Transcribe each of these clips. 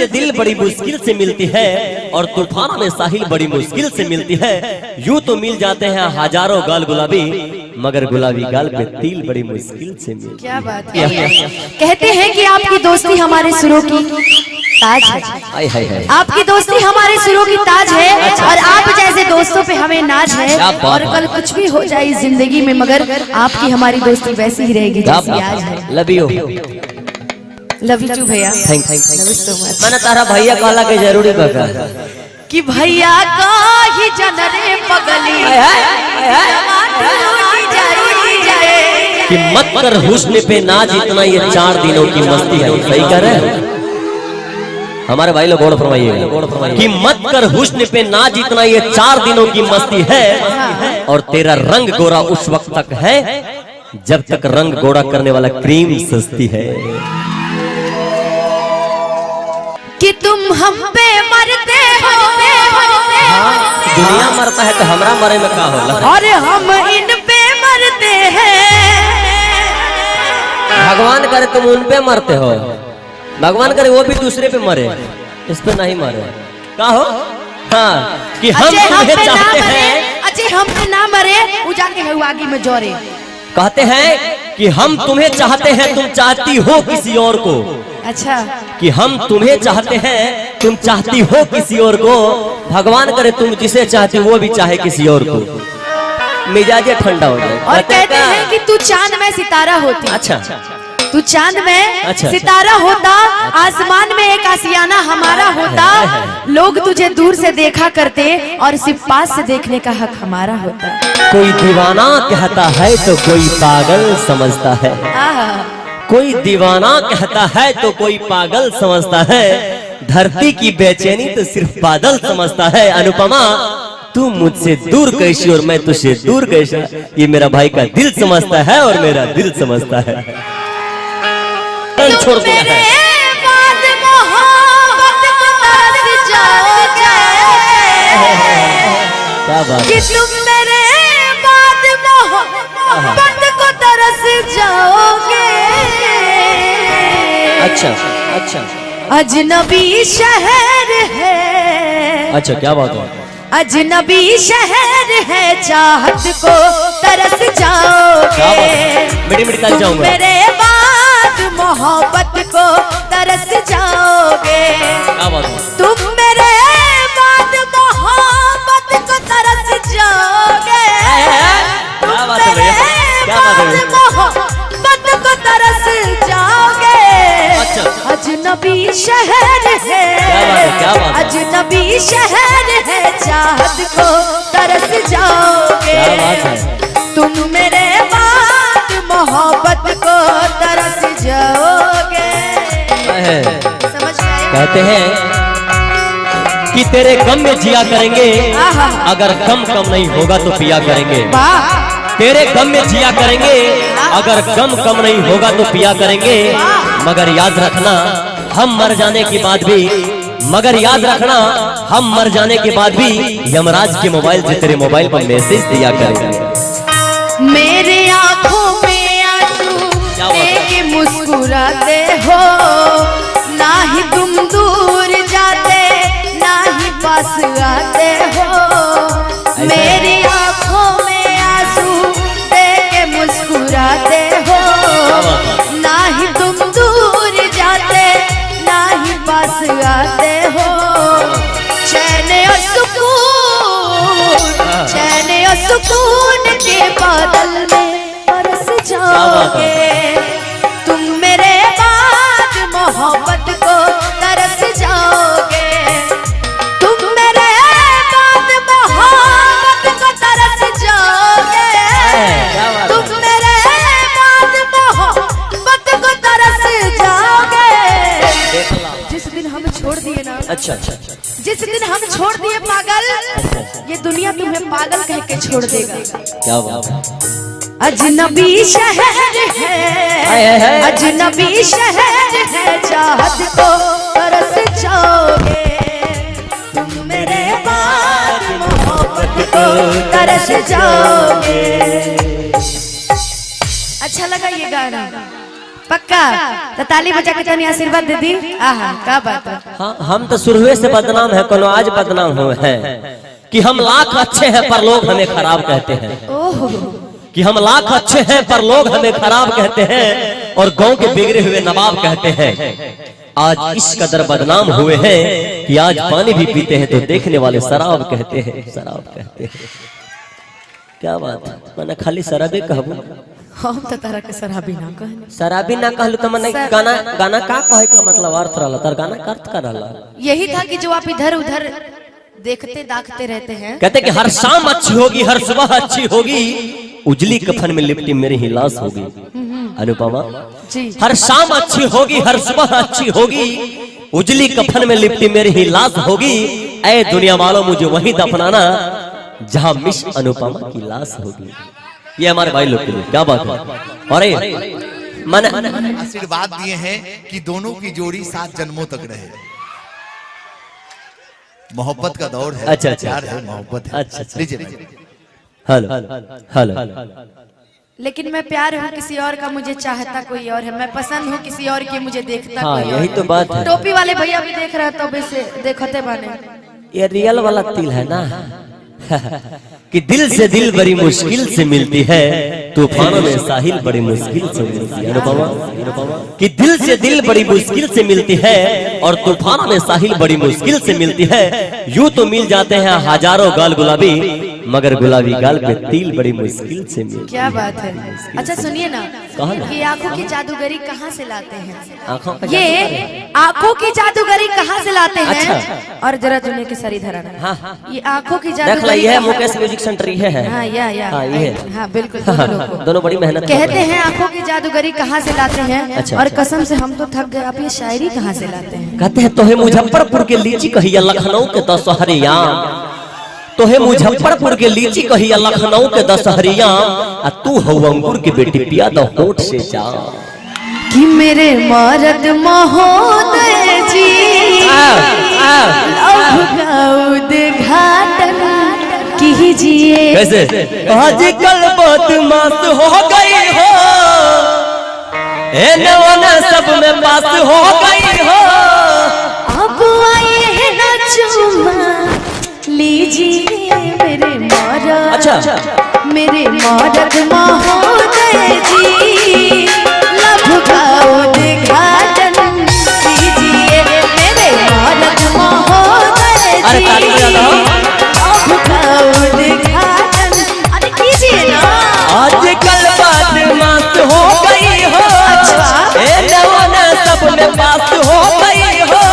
से दिल बड़ी मुश्किल से मिलती है और तूफान में साहिल बड़ी मुश्किल से मिलती है। यूं तो मिल जाते हैं हजारों गाल गुलाबी, मगर गुलाबी गाल पे तिल बड़ी मुश्किल से मिलती है। क्या बात है। कहते हैं कि आपकी दोस्ती हमारे सुरों की ताज है। आपकी दोस्ती हमारे सुरों की ताज है और आप जैसे दोस्तों पे हमें नाज है। और कल कुछ भी हो जाए जिंदगी में, मगर आपकी हमारी दोस्ती वैसी ही रहेगी जैसी आज है। लव यू टू भैया। Thank you so much. मैंने तारा भैया कहला के जरूरी बता कि भैया का ही जनरे पगली कि मत कर हुस्न पे नाज, इतना ये 4 दिनों की मस्ती है। सही कह रहे हैं हमारे भाई लोग, गौर फरमाइएगा कि मत कर हुस्न पे नाज, इतना ये 4 दिनों की मस्ती है। और तेरा रंग गोरा उस वक्त तक है जब तक रंग गोरा करने वाला क्रीम सस्ती है। कि तुम हम पे मरते हो। दुनिया मरता है तो हमरा मरे में क्या होला? और हम इन पे मरते हैं। भगवान करे तुम उन पे मरते हो, भगवान करे वो भी दूसरे पे मरे, इस पे नहीं मरे। क्या हो? हाँ कि हम तुम्हें चाहते हैं। अजय हम पे ना मरे, वो जाके है आगे में जोरे। कहते हैं कि हम तुम्हें चाहते हैं, तुम चाहती हो किसी और को। अच्छा कि हम तुम्हें चाहते हैं, तुम चाहती हो किसी और को। भगवान करे तुम जिसे चाहती वो भी चाहे किसी और को, मिजाजे ठंडा हो जाए। और कहते हैं कि तू चांद में सितारा होती। अच्छा तू चांद में सितारा होता, आसमान में एक आशियाना हमारा होता। लोग तुझे दूर से देखा करते और सिर्फ पास से देखने का हक हमारा होता। कोई दीवाना कहता है तो कोई पागल समझता है। कोई दीवाना कहता है तो कोई पागल समझता है। धरती की बेचैनी तो सिर्फ बादल समझता है। अनुपमा तू मुझसे दूर कैसी और मैं तुझसे दूर कैसा, ये मेरा भाई का दिल समझता है और मेरा दिल समझता है। छोड़ दिया है। क्या बात कि तुम मेरे बाद मोहब्बत को तरस जाओगे। अच्छा अजनबी शहर है। अच्छा क्या बात है? अजनबी शहर है, चाहत को तरस जाओगे। मिठी जाऊंगा। मेरे बाद मोहब्बत को तरस जाओगे। क्या बात है? तुम मेरे बाद मोहब्बत को तरस जाओगे। क्या बात है भैया? क्या बात है? मोहब्बत को तरस जाओगे। अजनबी शहर है। क्या बात है? अजनबी शहर है, चाहत को तरस जाओगे। क्या बात है? तुम मेरे बाद मोहब्बत को तरस जाओगे। समझ गए? कहते हैं कि तेरे गम में जिया करेंगे, अगर गम कम नहीं होगा तो पिया करेंगे। तेरे गम में जिया करेंगे, अगर गम कम नहीं होगा तो पिया करेंगे। मगर याद रखना हम मर जाने के बाद भी, मगर याद रखना हम मर जाने के बाद भी यमराज के मोबाइल से तेरे मोबाइल पर मैसेज दिया करेंगे। मेरे आंखों में आंसू लेके मुस्कुराते हो, ना ही तुम दूर जाते ना ही पास आते हो। मेरी आंखों में आंसू लेके मुस्कुराते हो, ना ही तुम दूर जाते ना ही पास आते हो। चैन और सुकून, चैन और सुकून के बादल में बरस जाओगे। तुम मेरे बाद मोहब्बत को तरस जाओगे। तुम मेरे बाद मोहब्बत को तरस जाओगे। तुम मेरे बाद मोहब्बत को तरस जाओगे। जिस दिन हम छोड़ दिए ना, अच्छा जिस दिन हम छोड़ दिए पागल, ये दुनिया तुम्हें पागल कह के छोड़ देगा। क्या बात? अजनबी शहर है, अजनबी शहर है, चाहत को तरस जाओगे। तुम मेरे बाद मोहब्बत को तरस जाओगे। अच्छा लगा ये गाना पक्का तो ताली बजा के तनी आशीर्वाद दे दी। आहा क्या बात है। हाँ, हम तो शुरुए से बदनाम है, कोनो आज बदनाम हुए हैं कि हम लाख अच्छे हैं पर लोग हमें खराब कहते हैं। ओह कि हम लाख अच्छे हैं पर लोग हमें खराब कहते हैं और गांव के बिगड़े हुए नवाब कहते हैं। आज इस कदर बदनाम हुए हैं कि आज पानी भी पीते हैं तो देखने वाले शराब कहते हैं, शराब कहते हैं। क्या बात है, मैंने खाली शराबे कहबू, हम तो तरह के शराबी ना कहनी। शराबी ना कहलू तो मैंने गाना गाना का कहे का मतलब अर्थ रहला, तर गाना का अर्थ का रहला यही था कि जो आप इधर उधर देखते दाखते रहते हैं। कहते कि हर शाम अच्छी होगी, हर सुबह अच्छी होगी, उजली कफन में लिपटी मेरी ही लाश होगी। अनुपमा जी, हर शाम अच्छी होगी, हर सुबह अच्छी होगी, उजली कफन में लिपटी मेरी ही लाश होगी। ऐ दुनिया वालों मुझे वहीं दफनाना जहां मिस अनुपमा की लाश होगी। ये हमारे भाई लोग के लिए क्या बात है। और मैंने आशीर्वाद दिए हैं कि दोनों की जोड़ी 7 जन्मों तक रहे। मोहब्बत का दौर है। अच्छा, प्यार है, मोहब्बत है। अच्छा, लीजिए। हेलो हेलो, लेकिन मैं प्यार हूँ किसी और का, मुझे चाहता कोई और है। मैं पसंद हूँ किसी और की, मुझे देखता हाँ, कोई यही और तो बात है। टोपी वाले भैया भी देख रहे तो वैसे देखते बने। ये रियल वाला तिल है ना कि दिल से दिल बड़ी मुश्किल से मिलती है, तूफानों में साहिल बड़ी मुश्किल से मिलती है। अनुपमा कि दिल से दिल बड़ी मुश्किल से मिलती है और तूफानों में साहिल बड़ी मुश्किल से मिलती है। यूं तो मिल जाते हैं हजारों गाल गुलाबी, मगर गुलाबी गाल पे तिल बड़ी मुश्किल से मिलती है। क्या बात है। अच्छा सुनिए ना, कहाँ ना? ये आंखों की जादूगरी कहाँ से लाते हैं? आँखों का ये आंखों की जादूगरी कहाँ से लाते हैं? अच्छा। और जरा जुने के सरी धरा। हाँ, ये आंखों की देख ला, जादूगरी ये है कहाँ- मुकेश म्यूजिक सेंटर, ये है। हाँ हाँ, ये है। हाँ बिल्कुल, दोनों लोगों को। दोनों बड़ी मेहनत कर कहते रहे हैं आंखों की जादूगरी कहाँ से लाते हैं। अच्छा, और अच्छा। कसम से हम तो थक गए, आप ये शायरी कहाँ से लाते हैं? कहते हैं तोहे मुजफ्फरपुर के लीची कहिया, लखनऊ के दशहरिया। तोहे मुजफ्फरपुर के लीची कहिया, लखनऊ के दशहरिया। आ तू हो अंगूर की बेटी, पिया दो होठ से जा। कि मेरे मर्द महोदय जी उद्घाटन कीजिए। कैसे आजकल बदमाश हो गई हो, नवाना सब में पास हो गई हो। अब आइए ना चुमा लीजिए मेरे मर्द। अच्छा, मेरे मर्द महोदय जी, लव का उद्घाटन कीजिए मेरे मर्द महोदय अरे जी, ताली बजा दो। लव का उद्घाटन अरे कीजिए ना। आजकल बदमाश हो गई हो, नवाना सब में पास हो गई हो।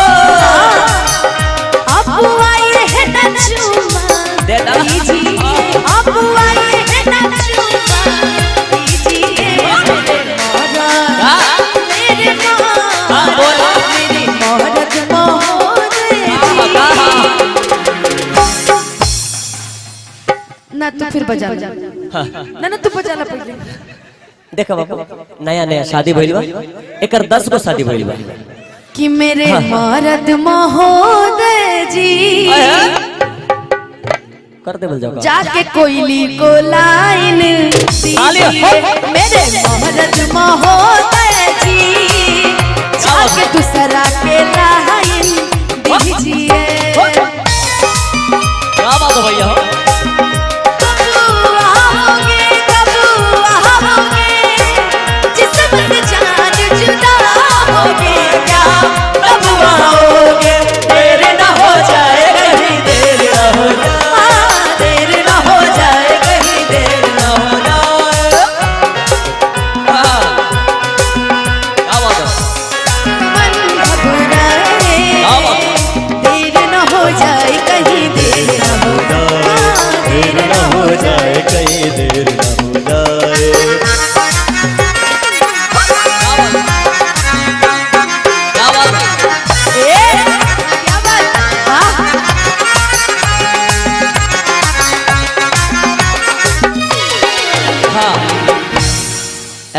अब आइए है ना चुमा लीजिए, अब आइए है ना चुमा लीजिए मेरे मेरे मर्द महोदय जी। ना तू फिर बजा ना तू बजा ला पहले। देखो बाबू, नया नया शादी भइल बा, एकर 10 गो शादी भइल बा। कि मेरे मर्द महोदय जी, कर दे बोल जाओ। जाके कोयली को लाइन दीजिए मेरे मर्द महोदय जी, जाके दूसरा के लाइन दीजिए। क्या बात है भैया।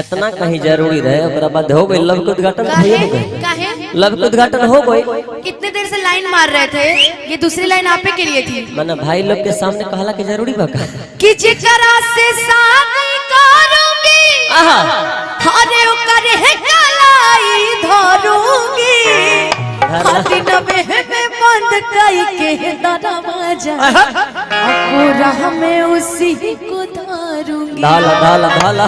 इतना कहीं जरूरी रहे, ओकरा बाद हो गई लव के उद्घाटन। लव के उद्घाटन हो गई। कितने देर से लाइन मार रहे थे, ये दूसरी लाइन आपे के लिए थी। मैंने भाई लोग के सामने कहला कि जरूरी बा का कि जिकरा से शादी करूंगी, आहा अरे ओकर है काला कलाई धरूंगी हाथी नबे में बंद कई के दरवाजा अकोरा में उसी को धरूंगी। डाला डाला डाला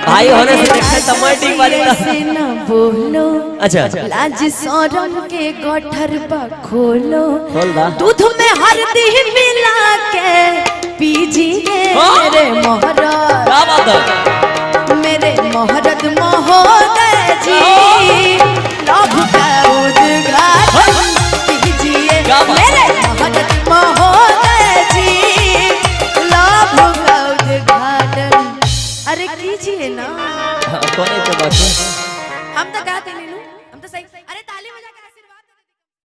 भाई होने से देखते टमाटी वाली ऐसे न बोलो अच्छा लाज शरम के गठर पर खोलो खोल दा दूध में हल्दी मिला के पीजिए रे मोहरा। क्या बात है